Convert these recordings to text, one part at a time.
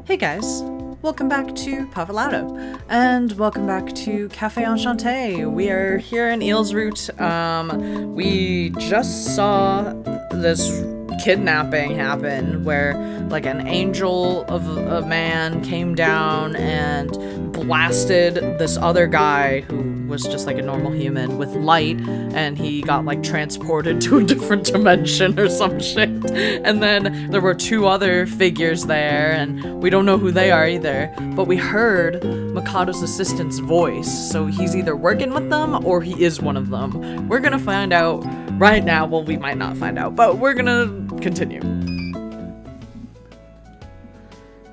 Hey guys, welcome back to Pavlado, and welcome back to Café Enchanté. We are here in Eel's Route. We just saw this kidnapping happen where like an angel of a man came down and blasted this other guy who was just like a normal human with light, and he got like transported to a different dimension or some shit. And then there were two other figures there, and we don't know who they are either, but we heard Mikado's assistant's voice, so he's either working with them or he is one of them. We're gonna find out right now. Well, we might not find out, but we're gonna continue.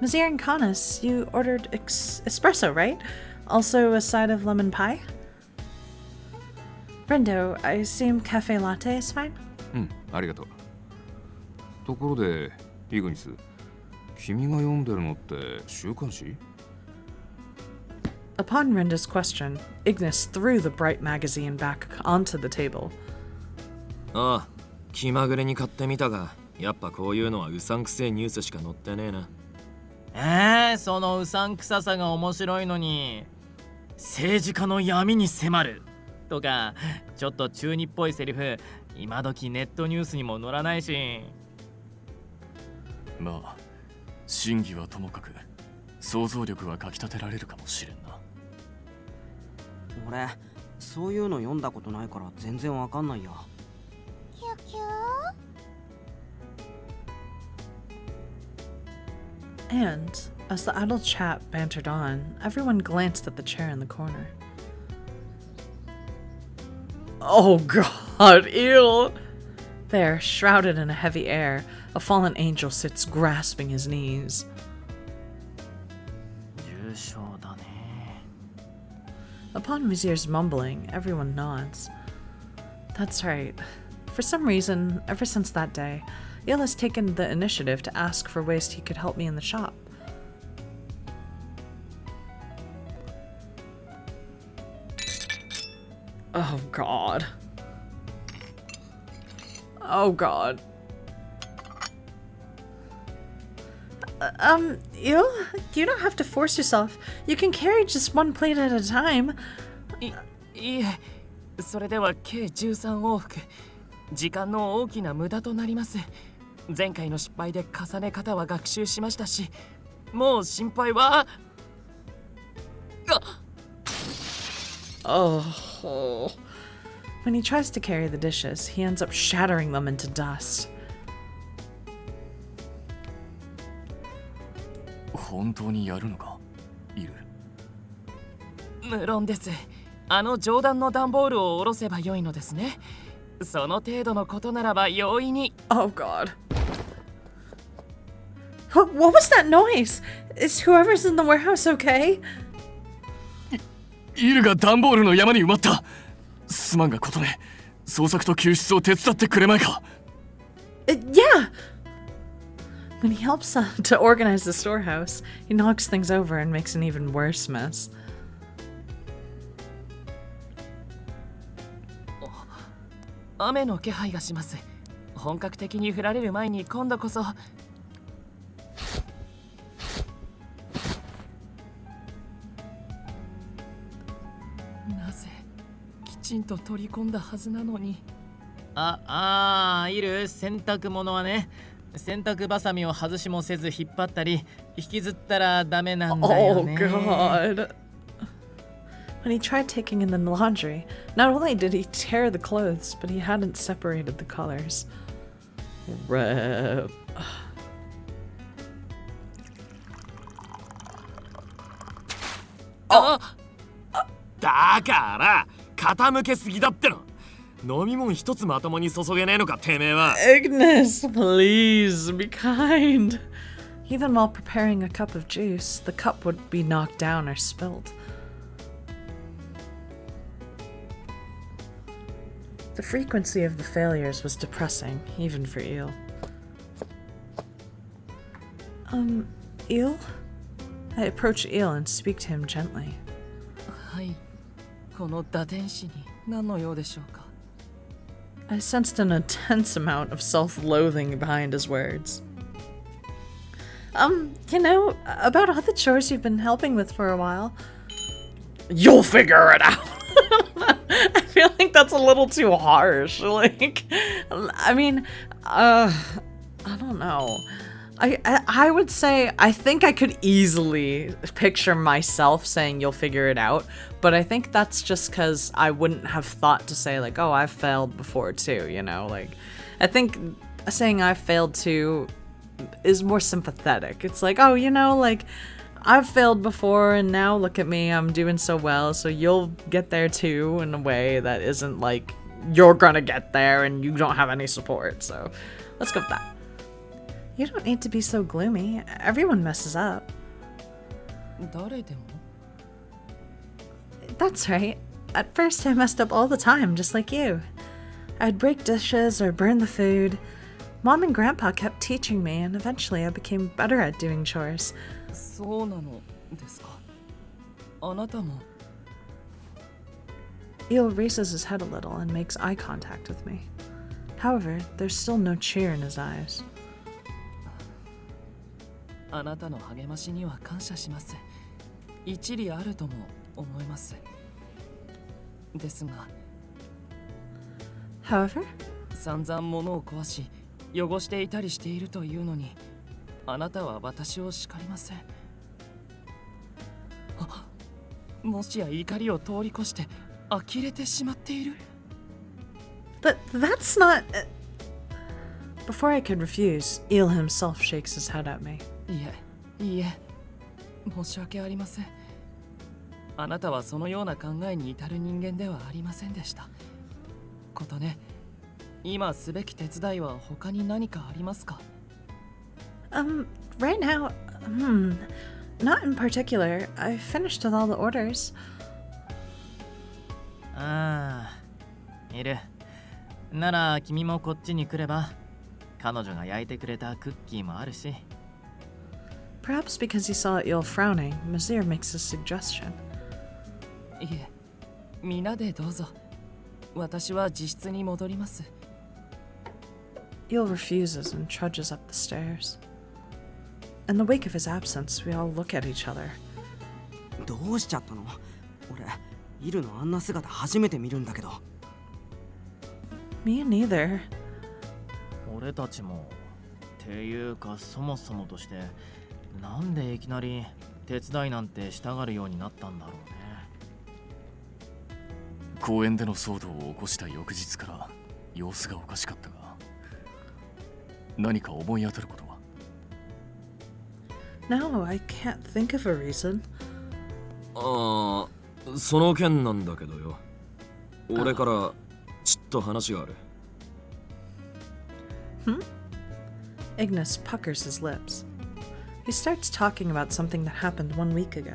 Monsieur and Canis, you ordered espresso, right? Also a side of lemon pie? Brendo, I assume cafe latte is fine? ありがとう。ところで、イグニス、君が読んでるのって週刊誌? Upon Renda's question, Ignis threw the bright magazine back onto the table. ああ、気まぐれに買ってみたが、やっぱこういうのはうさんくせえニュースしか載ってねえな。そのうさんくささが面白いのに、政治家の闇に迫るとか、ちょっと中二っぽいセリフ、今時ネットニュースにも載らないし。まあ、真偽はともかく、想像力はかきたてられるかもしれんな。俺、そういうの読んだことないから全然わかんないよ。キュキュー And, as the idle chat bantered on, everyone glanced at the chair in the corner. Oh god, ew! There, shrouded in a heavy air, a fallen angel sits grasping his knees. 重症だね。 Upon Vizier's mumbling, everyone nods. That's right. For some reason, ever since that day, Il has taken the initiative to ask for ways he could help me in the shop. Oh god. Oh god. Il, you don't have to force yourself. You can carry just one plate at a time. いえ、それでは計13往復。時間の大きな無駄となります。前回の失敗で重ね方は学習しましたし、もう心配は。Oh. When he tries to carry the dishes, he ends up shattering them into dust. 本当にやるのか、イル。無論です。あの上段の段ボールを下ろせばよいのですね。その程度のことならば容易に。Oh god. What was that noise? Is whoever's in the warehouse okay? イルが段ボールの山に埋まった。すまんがことね、捜索と救出を手伝ってくれまいか。Yeah! When he helps to organize the storehouse, he knocks things over and makes an even worse mess. 雨の気配がします。本格的に降られる前に今度こそ。なぜきちんと取り込んだはずなのに。いる洗濯物はね、洗濯バサミを外しもせず引っ張ったり引きずったらダメなんだよね。 Oh god. When he tried taking in the laundry, not only did he tear the clothes, but he hadn't separated the colors. Rip. だから傾けすぎだっての。飲み物一つまともに注げねえのかてめえは。Ignis, please be kind. Even while preparing a cup of juice, the cup would be knocked down or spilled. The frequency of the failures was depressing, even for Eel. Eel? I approach Eel and speak to him gently. はい、この打天使に何の用でしょうか。I sensed an intense amount of self-loathing behind his words. You know, about all the chores you've been helping with for a while. You'll figure it out. I feel like that's a little too harsh. Like, I mean, I don't know. I would say I think I could easily picture myself saying you'll figure it out, but I think that's just because I wouldn't have thought to say like, oh, I've failed before too, you know? Like, I think saying I've failed too is more sympathetic. It's like, oh, you know, like, I've failed before and now look at me, I'm doing so well, so you'll get there too in a way that isn't like you're gonna get there and you don't have any support, so let's go with that. You don't need to be so gloomy. Everyone messes up. 誰でも That's right. At first I messed up all the time, just like you. I'd break dishes or burn the food. Mom and Grandpa kept teaching me, and eventually I became better at doing chores. そうなのですか。あなたも Eel raises his head a little and makes eye contact with me. However, there's still no cheer in his eyes. あなたの励ましには感謝します。一理あるとも思います。ですが、 However, 散々物を壊し、汚していたりしているというのに、あなたは私を叱りません。あ、もしや怒りを通り越して呆れてしまっている。that's not... Before I could refuse, Eel himself shakes his head at me. いえ、申し訳ありません。あなたはそのような考えに至る人間ではありませんでした。ことね、今すべき手伝いは他に何かありますか？ Right now, not in particular. I finished with all the orders. ああ、いる。なら君もこっちに来れば、彼女が焼いてくれたクッキーもあるし。 Perhaps because he saw Eel frowning, Mazir makes a suggestion. いえ、皆でどうぞ。私は自室に戻ります。 Eel refuses and trudges up the stairs. In the wake of his absence, we all look at each other. どうしちゃったの？俺、イルのあんな姿初めて見るんだけど。Me neither. 俺たちもっていうかそもそもとしてなんでいきなり手伝いなんてしたがるようになったんだろうね。公園での騒動を起こした翌日から様子がおかしかったが、何か思い当たることは？ No, I can't think of a reason. ああ、その件なんだけどよ。俺からちっと話がある。Ignis puckers his lips. He starts talking about something that happened 1 week ago.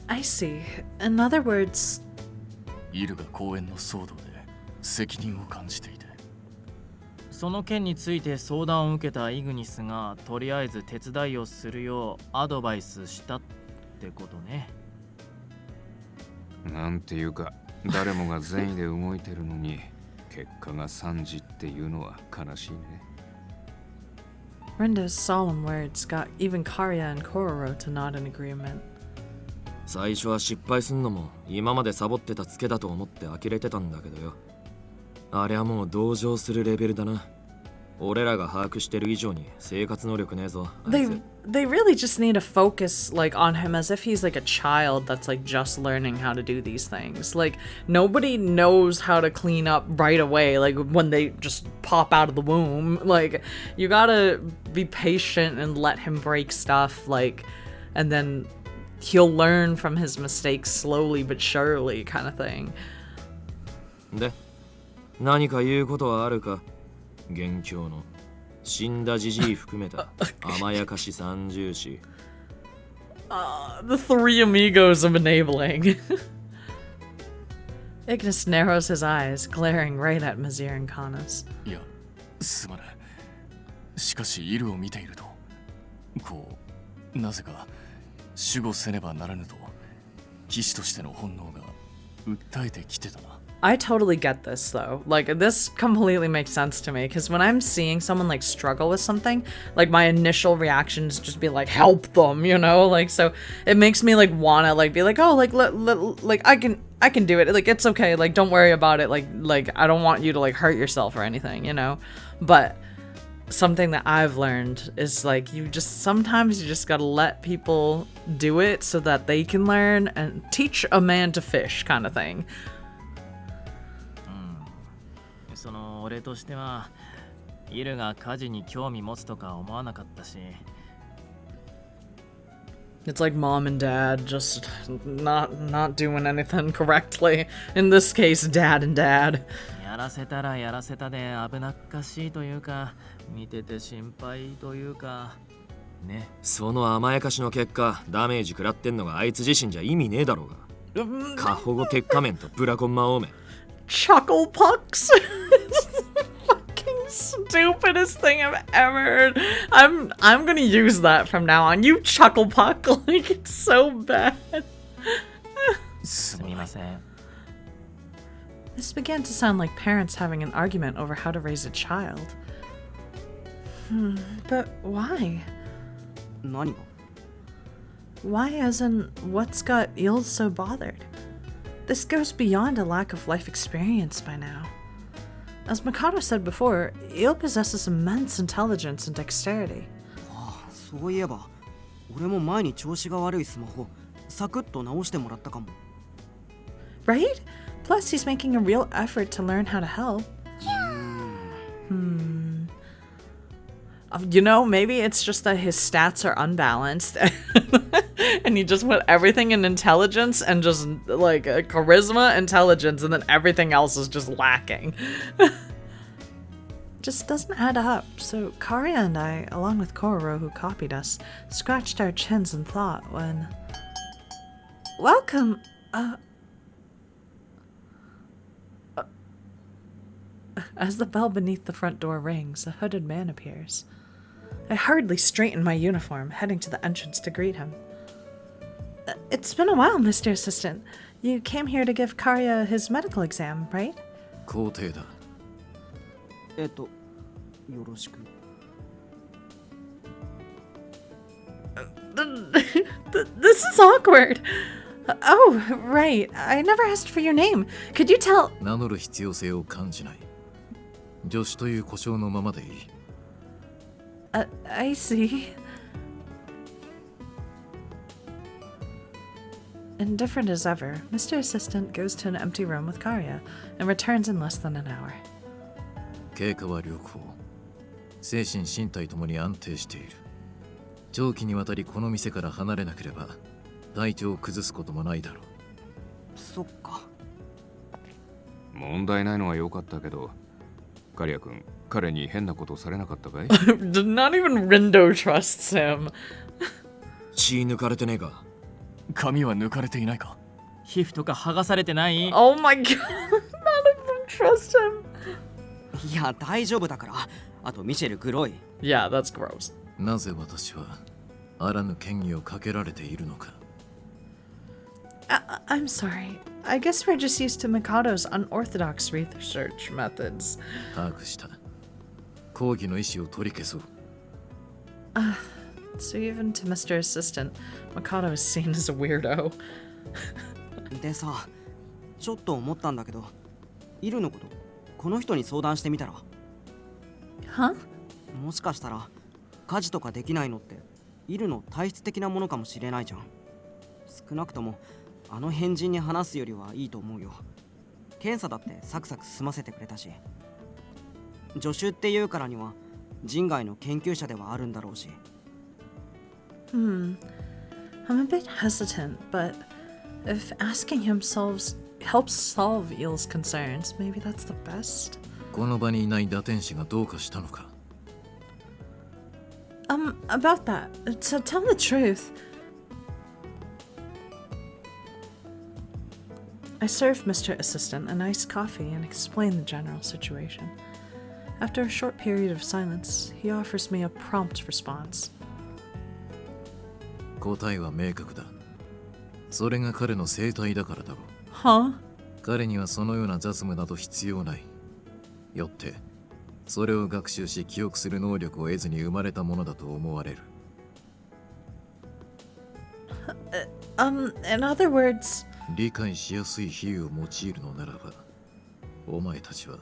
I see. In other words, イルが公園の騒動で責任を感じていて、その件について相談を受けたイグニスがとりあえず手伝いをするようアドバイスしたってことね。なんていうか、誰もが善意で動いてるのに結果が惨事っていうのは悲しいね。 Rinda's solemn words got even Karya and Kororo to nod in agreement. 最初は失敗すんのも今までサボってたツケだと思って呆れてたんだけどよ。あれはもう同情するレベルだな。俺らが把握してる以上に生活能力ねえぞ。They really just need to focus like on him as if he's like a child that's like just learning how to do these things. Like nobody knows how to clean up right away, like when they just pop out of the womb. Like you gotta be patient and let him break stuff, like, and then he'll learn from his mistakes slowly but surely, kind of thing. で、何か言うことはあるか？元凶の死んだじじい含めた甘やかし三重士。The three amigos of enabling. Ignis narrows his eyes, glaring right at Mazir and Kanas. いや、すまない。しかしイルを見ていると、こう、なぜか守護せねばならぬと騎士としての本能が訴えてきてたな。I totally get this though. Like, this completely makes sense to me because when I'm seeing someone like struggle with something, like my initial reaction is just be like, help them, you know? Like, so it makes me like wanna like be like, oh, like like I can do it. Like, it's okay. Like, don't worry about it. Like I don't want you to like hurt yourself or anything, you know? But something that I've learned is like sometimes you just gotta let people do it so that they can learn and teach a man to fish kind of thing. その俺としてはイルが家事に興味持つとか思わなかったし It's like mom and dad just not doing anything correctly. In this case, dad and dad. やらせたらやらせたで危なっかしいというか見てて心配というかねその甘やかしの結果ダメージ食らってんのがあいつ自身じゃ意味ねえだろうが過保護鉄仮面とブラコン魔王め Chuckle pucks. Fucking stupidest thing I've ever heard. I'm gonna use that from now on. You chuckle puck, like it's so bad. すみません This began to sound like parents having an argument over how to raise a child. But why? 何が Why, as in, what's got Eels so bothered? This goes beyond a lack of life experience by now. As Mikado said before, Eel possesses immense intelligence and dexterity. ああそういえば俺も前に調子が悪いスマホサクッと直してもらったかも Right? Plus, he's making a real effort to learn how to help. You know, maybe it's just that his stats are unbalanced and he just put everything in intelligence and just like charisma, intelligence, and then everything else is just lacking. Just doesn't add up. So Karya and I, along with Kororo who copied us, scratched our chins in thought when... Welcome! As the bell beneath the front door rings, a hooded man appears. I hurriedly straighten my uniform, heading to the entrance to greet him. It's been a while, Mr. Assistant. You came here to give Karya his medical exam, right? 皇帝だ。よろしく This is awkward. Oh, right. I never asked for your name. Could you tell... 名乗る必要性を感じない。助手という呼称のままでいい。I see. Indifferent as ever, Mr. Assistant goes to an empty room with Karya and returns in less than an hour. 経過は良好。精神身体ともに安定している。長期にわたりこの店から離れなければ体調を崩すこともないだろう。そっか。問題ないのは良かったけど、カリア君、彼に変なことされなかったかい？ Not even Rindo trusts him. 血抜かれてねえか髪は抜かれていないか？皮膚とか剥がされてない Oh my god. None of them trust him. いや大丈夫だからあとミシェルグロい Yeah, that's gross. なぜ私はあらぬ嫌疑をかけられているのか。I'm sorry. I guess we're just used to Mikado's unorthodox research methods. 把握した。抗議の意思を取り消そう。So even to Mr. Assistant, Mikado is seen as a weirdo. でさちょっと思ったんだけどイルのことこの人に相談してみたら Huh? もしかしたら家事とかできないのってイルの体質的なものかもしれないじゃん少なくともあの変人に話すよりはいいと思うよ検査だってサクサク済ませてくれたし助手っていうからには人外の研究者ではあるんだろうし I'm a bit hesitant, but if asking him helps solve Eel's concerns, maybe that's the best. この場にいない打天使がどうかしたのか。About that, to tell the truth, I serve Mr. Assistant a nice coffee and explain the general situation. After a short period of silence, he offers me a prompt response. 答えは明確だ。それが彼の生態だからだろう。Huh? 彼にはそのような雑務など必要ない。よってそれを学習し記憶する能力を得ずに生まれたものだと思われる。In other words... 理解しやすい比喩を用いるのならば、お前たちは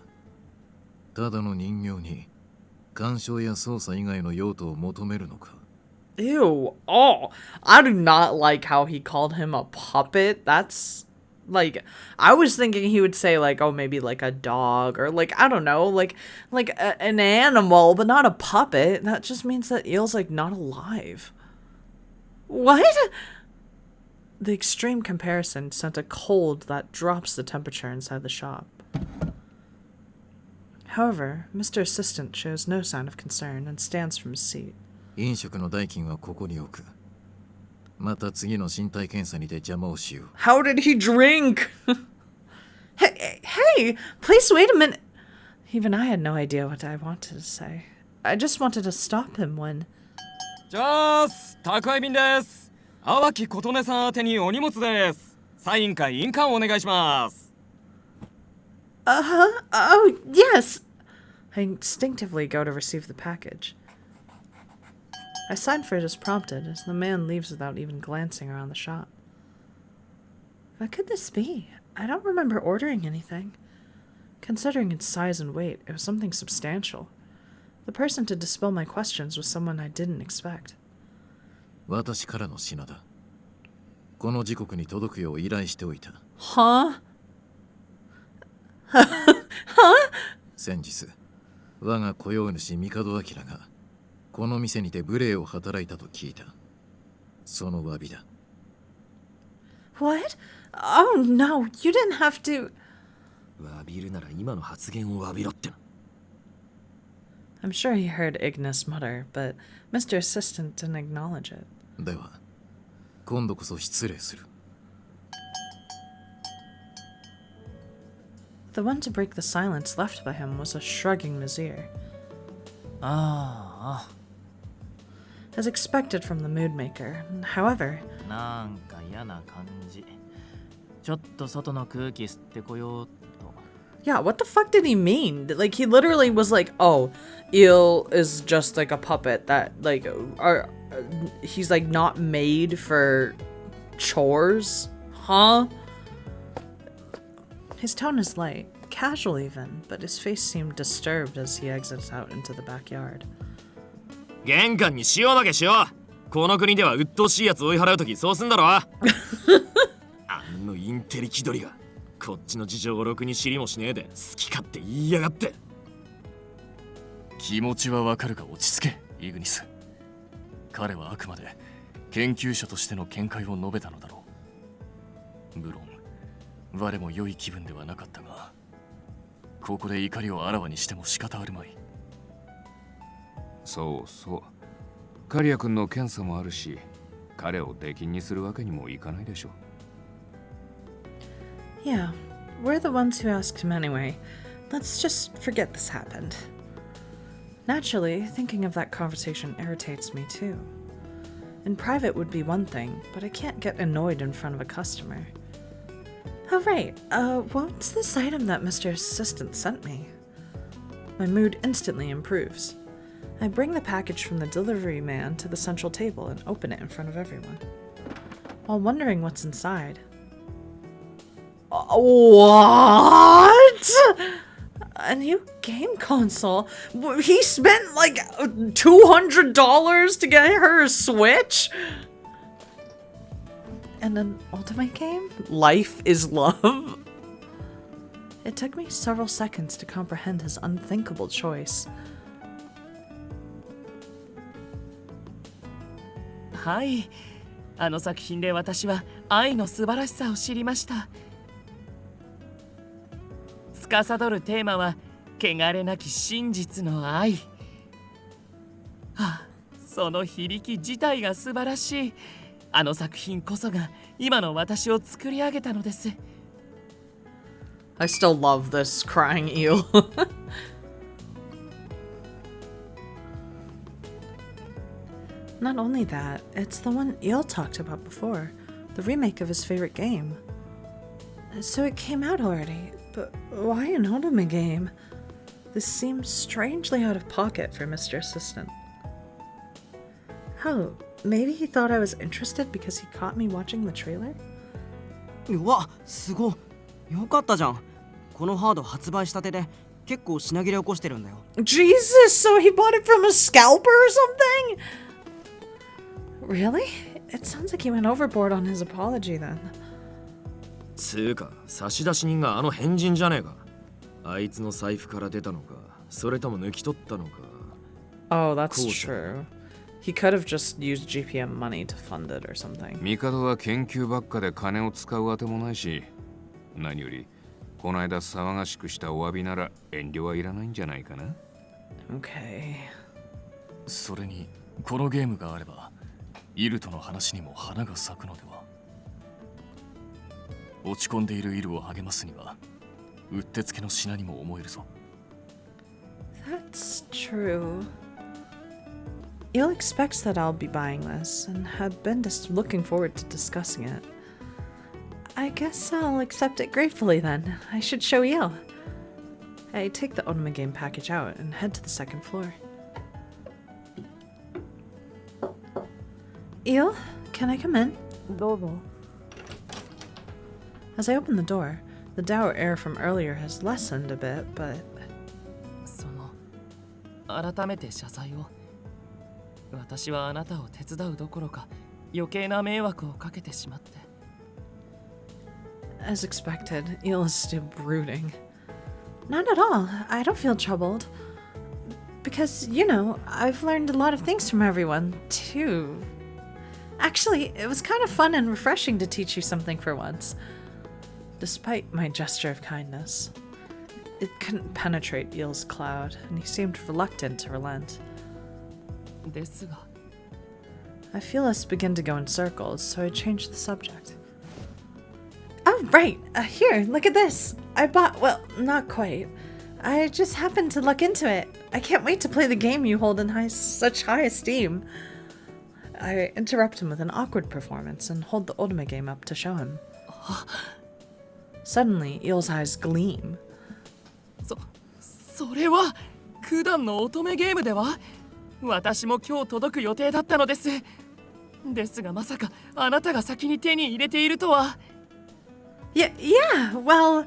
ただの人形に干渉や操作以外の用途を求めるのか。 Ew. Oh, I do not like how he called him a puppet. That's like, I was thinking he would say like, oh, maybe like a dog or like, I don't know, like an animal, but not a puppet. That just means that Eel's like not alive. What? The extreme comparison sent a cold that drops the temperature inside the shop. However, Mr. Assistant shows no sign of concern and stands from his seat. 飲食の代金はここに置く。また次の身体検査にて邪魔をしよう。 How did he drink? Hey, please wait a minute. Even I had no idea what I wanted to say. I just wanted to stop him when... じゃあ宅配便です。淡木琴音さん宛てにお荷物です。サインか印鑑お願いします。Uh-huh. Oh, yes. I instinctively go to receive the package. I sign for it as prompted, as the man leaves without even glancing around the shop. What could this be? I don't remember ordering anything. Considering its size and weight, it was something substantial. The person to dispel my questions was someone I didn't expect. 私からの品だ。この時刻に届くよう依頼しておいた。Huh? 先日、我が雇用主帝明がこの店にて無礼を働いたと聞いた。その詫びだ。What? Oh no, you didn't have to... 詫びるなら今の発言を詫びろってな。I'm sure he heard Ignis mutter, but Mr. Assistant didn't acknowledge it. では、今度こそ失礼する。The one to break the silence left by him was a shrugging Mizir. As expected from the mood maker. However, なんか嫌な感じ。ちょっと外の空気吸ってこようと。 yeah, what the fuck did he mean? Like, he literally was like, oh, Eel is just like a puppet that, like, he's like not made for chores? Huh? His tone is light, casual even, but his face seemed disturbed as he exits out into the backyard. 玄関に塩投げしよう。この国では鬱陶しいやつ追い払うときそうすんだろ。あんのインテリ気取りがこっちの事情をろくに知りもしねえで好き勝手言いやがって。気持ちはわかるが落ち着け、イグニス。彼はあくまで研究者としての見解を述べたのだろう。無論我も良い気分ではなかったが、ここで怒りをあらわにしても仕方あるまい。そうそう。カリア君の検査もあるし、彼を出禁にするわけにもいかないでしょ。Yeah, we're the ones who asked him anyway. Let's just forget this happened. Naturally, thinking of that conversation irritates me too. In private would be one thing, but I can't get annoyed in front of a customer. Oh right, what's this item that Mr. Assistant sent me? My mood instantly improves. I bring the package from the delivery man to the central table and open it in front of everyone. While wondering what's inside. What? A new game console? He spent like $200 to get her a Switch? And an ultimate game? Life is Love? It took me several seconds to comprehend his unthinkable choice. はい、あの作品で私は愛の素晴らしさを知りました。司るテーマは汚れなき真実の愛。あ、その響き自体が素晴らしい。あの作品こそが今の私を作り上げたのです。I still love this crying eel. Not only that, it's the one Eel talked about before, the remake of his favorite game. So it came out already, but why an anime game? This seems strangely out of pocket for Mr. Assistant. Oh, maybe he thought I was interested because he caught me watching the trailer? うわ、すごい。よかったじゃん。このハード発売したてで結構品切れ起こしてるんだよ。Jesus, so he bought it from a scalper or something? Really? It sounds like he went overboard on his apology then. つうか差出人があの変人じゃねえか。あいつの財布から出たのか、それとも抜き取ったのか。Oh, that's Cool. true. He could have just used GPM money to fund it or something. 帝は研究ばっかで金を使うあてもないし、何よりこの間騒がしくしたお詫びなら遠慮はいらないんじゃないかな。Okay. それにこのゲームがあればイルとの話にも花が咲くのでは。落ち込んでいるイルを励ますにはうってつけの品にも思えるぞ。 That's true. Il expects that I'll be buying this and had been just looking forward to discussing it. I guess I'll accept it gratefully then. I should show Il. I take the Onuma game package out and head to the second floor. Il, can I come in? どうぞ。 As I open the door, the dour air from earlier has lessened a bit, but その改めて謝罪を。私はあなたを手伝うどころか余計な迷惑をかけてしまって。as expected, Il is still brooding. Not at all. I don't feel troubled. Because, you know, I've learned a lot of things from everyone, too. Actually, it was kind of fun and refreshing to teach you something for once. Despite my gesture of kindness, it couldn't penetrate Il's cloud, and he seemed reluctant to relent. ですが。 I feel us begin to go in circles, so I change the subject. Oh, right! Here, look at this! I bought, well, not quite. I just happened to look into it. I can't wait to play the game you hold in such high esteem. I interrupt him with an awkward performance and hold the Ultima game up to show him. Suddenly, Il's eyes gleam. それは九段の乙女ゲームでは。私も今日届く予定だったのです。ですがまさかあなたが先に手に入れているとは。Yeah, well,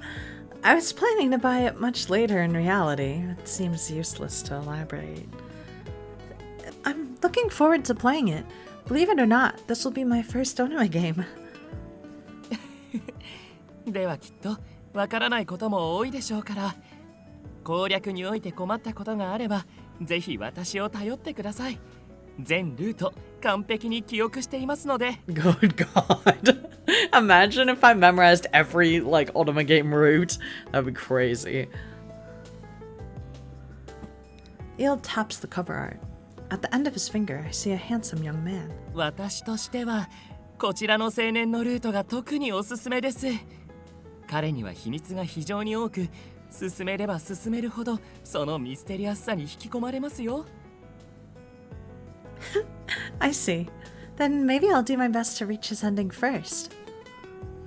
I was planning to buy it much later in reality. It seems useless to elaborate. I'm looking forward to playing it. Believe it or not, this will be my first Onuma game. ではきっとわからないことも多いでしょうから、攻略において困ったことがあればぜひ私を頼ってください。全ルート完璧に記憶していますので。Good God. Imagine if I memorized every, like, Ultima game route. That'd be crazy. Il taps the cover art. At the end of his finger, I see a handsome young man. 私としてはこちらの青年のルートが特におすすめです。彼には秘密が非常に多く、進めれば進めるほどそのミステリアスさに引き込まれますよ。I see. Then maybe I'll do my best to reach his ending first.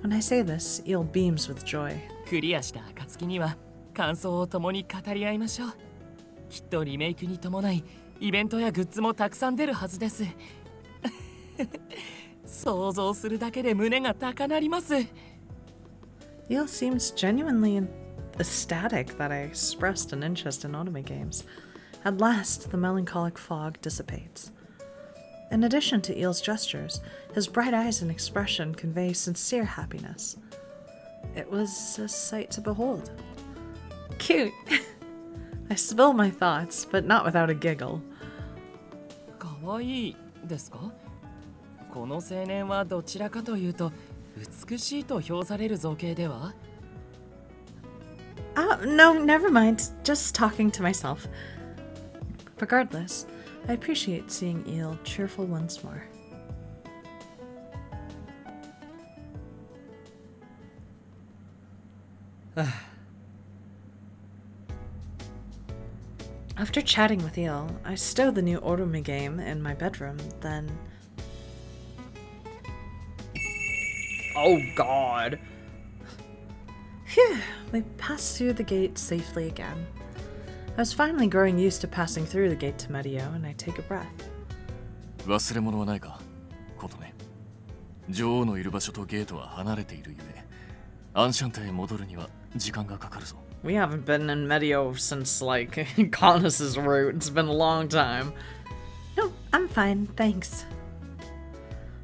When I say this, Il beams with joy. クリアした暁には感想を共に語り合いましょう。きっとリメイクに伴いイベントやグッズもたくさん出るはずです。想像するだけで胸が高鳴ります。Il seems genuinely ecstatic that I expressed an interest in anime games. At last, the melancholic fog dissipates. In addition to Il's gestures, his bright eyes and expression convey sincere happiness. It was a sight to behold. Cute! I spill my thoughts, but not without a giggle. かわいいですか？この青年はどちらかというと美しいと評される造形では？ No, never mind. Just talking to myself. Regardless, I appreciate seeing Il cheerful once more. After chatting with Il, I stow the new Orumi game in my bedroom, then... Oh god! Phew, we passed through the gate safely again. I was finally growing used to passing through the gate to Medio, and I take a breath. 忘れ物はないか、ことね。女王のいる場所とゲートは離れているゆえ、アンシャンテへ戻るには時間がかかるぞ。We haven't been in Medio since, like, Conus's route. It's been a long time. No, I'm fine, thanks.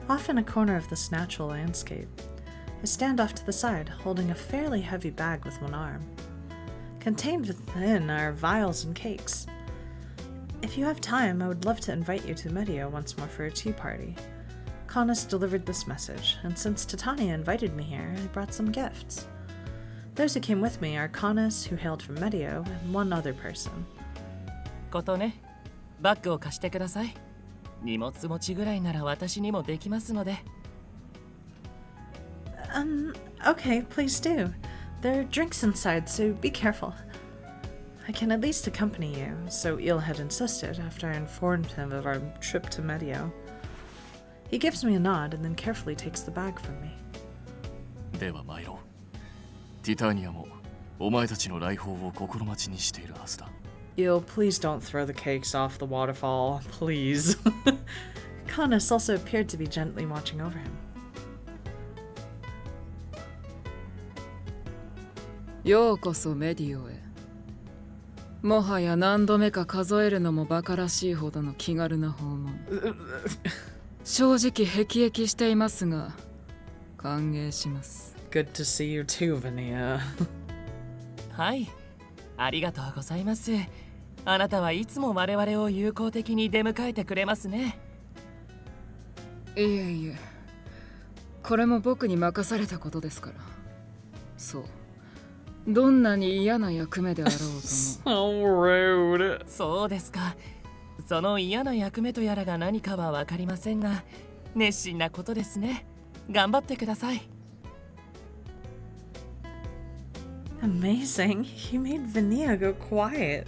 Off in a corner of this natural landscape, I stand off to the side, holding a fairly heavy bag with one arm. Contained within are vials and cakes. If you have time, I would love to invite you to Medio once more for a tea party. Conus delivered this message, and since Titania invited me here, I brought some gifts. Those who came with me are Conus, who hailed from Medio, and one other person. ことね、バッグを貸してください。荷物持ちぐらいなら私にもできますので。Okay, please do. There are drinks inside, so be careful. I can at least accompany you, so Eel had insisted after I informed him of our trip to Medio. He gives me a nod and then carefully takes the bag from me. では参ろう。ティタニアもお前たちの来訪を心待ちにしているはずだ。Eel, please don't throw the cakes off the waterfall, please. Conus also appeared to be gently watching over him. ようこそメディオへ。もはや何度目か数えるのもバカらしいほどの気軽な訪問。正直辟易していますが、歓迎します。Good to see you too, Vania. はい、ありがとうございます。あなたはいつも我々を友好的に出迎えてくれますね。いえいえ、これも僕に任されたことですから。そう。どんなに嫌な役目であろうとも。So rude. そうですか。その嫌な役目とやらが何かは分かりませんが、熱心なことですね。頑張ってください。Amazing. He made Vania go quiet.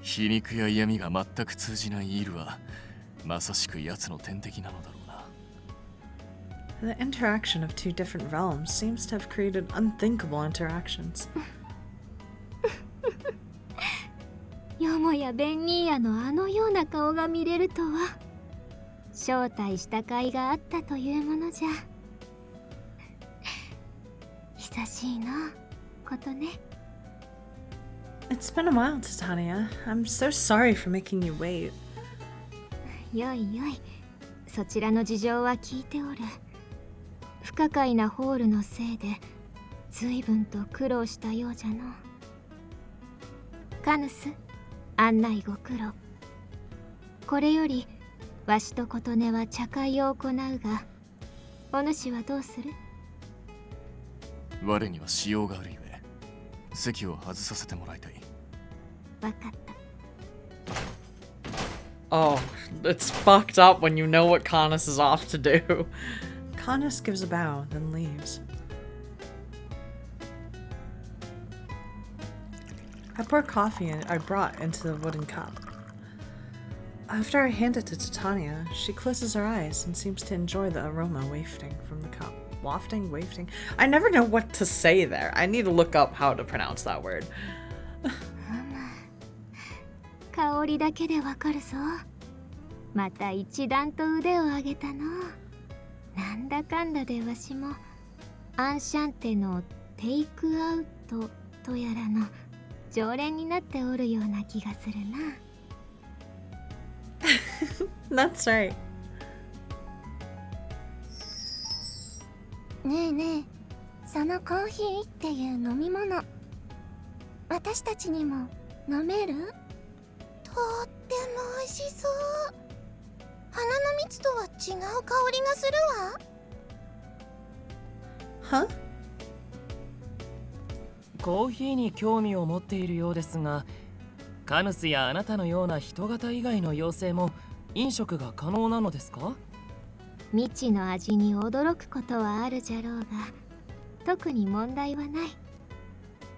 皮肉や嫌味が全く通じないイールはまさしく奴の天敵なのだろうな。The interaction of two different realms seems to have created unthinkable interactions. よもやベンニーヤのあのような顔が見れるとは。招待した甲斐があったというものじゃ。久しいな、ことね。It's been a while, Titania. I'm so sorry for making you wait. よいよい、そちらの事情は聞いておる。不可解なホールのせいで随分と苦労したようじゃの。カヌス、案内ご苦労。これよりわしと琴音は茶会を行うが、お主はどうする？我には仕様があるゆえ、席を外させてもらいたい。わかった。Oh, it's fucked up when you know what Conus is off to do. Conus gives a bow, then leaves. I pour coffee I brought into the wooden cup. After I hand it to Titania, she closes her eyes and seems to enjoy the aroma wafting from the cup. Wafting? I never know what to say there. I need to look up how to pronounce that word. 香りだけでわかるぞ。また一段と腕を上げたの。なんだかんだでわしもアンシャンテのテイクアウトとやらの常連になっておるような気がするな。That's right. ねえねえ、そのコーヒーっていう飲み物、私たちにも飲める？とっても美味しそう。花の蜜とは違う香りがするわ。Huh? コーヒーに興味を持っているようですが、カヌスやあなたのような人型以外の妖精も飲食が可能なのですか？未知の味に驚くことはあるじゃろうが、特に問題はない。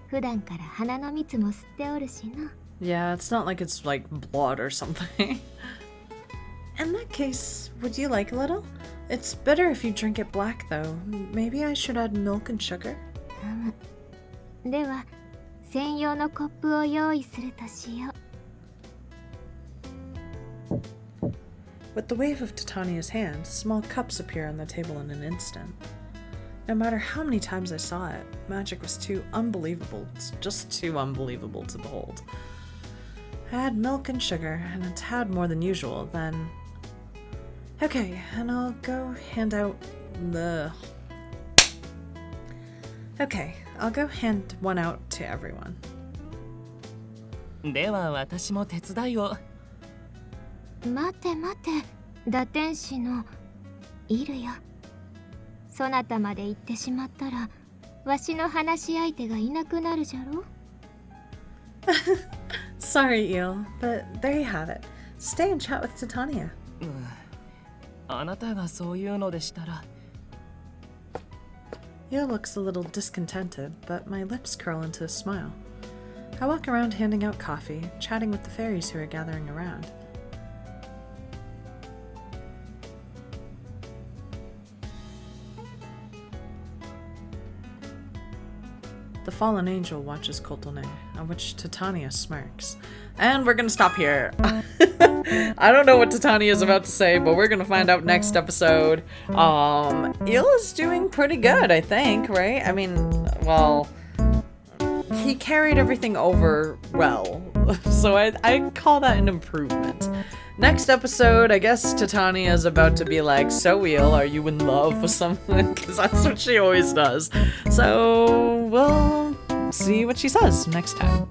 普段から花の蜜も吸っておるしな。Yeah, it's not like it's like blood or something. In that case, would you like a little? It's better if you drink it black, though. Maybe I should add milk and sugar? では専用のコップを用意するとしよう。 With the wave of Titania's hand, small cups appear on the table in an instant. No matter how many times I saw it, magic was too unbelievable, just too unbelievable to behold. I had milk and sugar, and a tad more than usual, then... Okay, and I'll go hand out the... Okay, I'll go hand one out to everyone. では私も手伝いを。待て待て、打天使のいるよ。そなたまで行ってしまったら、わしの話し相手がいなくなるじゃろ。Sorry, Eel, but there you have it. Stay and chat with Titania. あなたがそういうのでしたら。Eel looks a little discontented, but my lips curl into a smile. I walk around handing out coffee, chatting with the fairies who are gathering around. The fallen angel watches Kotone, on which Titania smirks. And we're gonna stop here. I don't know what Titania is about to say, but we're gonna find out next episode. Eel is doing pretty good, I think, right? I mean, well, he carried everything over well, so I call that an improvement. Next episode, I guess Titania is about to be like, so Eel, are you in love with someone? Because that's what she always does. So we'll see what she says next time.